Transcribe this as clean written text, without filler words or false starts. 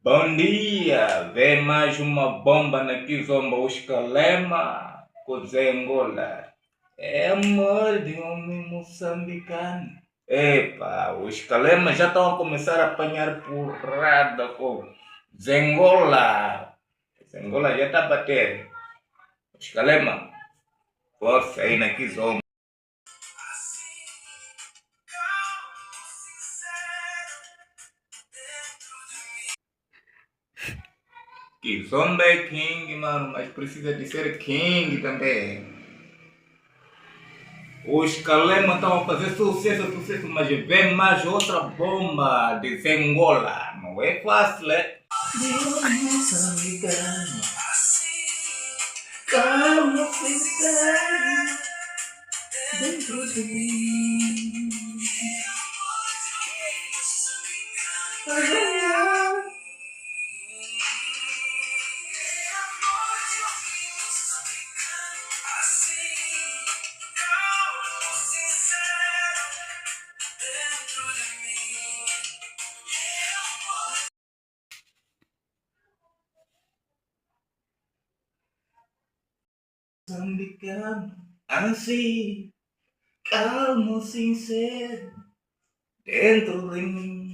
Bom dia! Vem mais uma bomba na Kizomba, os Calema, Cozengola. É amor de homem moçambicano. Epa, os Calema já estão a começar a apanhar porrada com Zengola. Zengola já está a bater. Os Calema, força aí na Kizomba. Kizomba é king, mano, mas precisa de ser king também. Os Calema estão a fazer sucesso, mas vem mais outra bomba de Angola. Não é fácil, é? Deus americano, calma sincero dentro de mim. Moçambicano, assim, calmo, sincero, dentro de mim.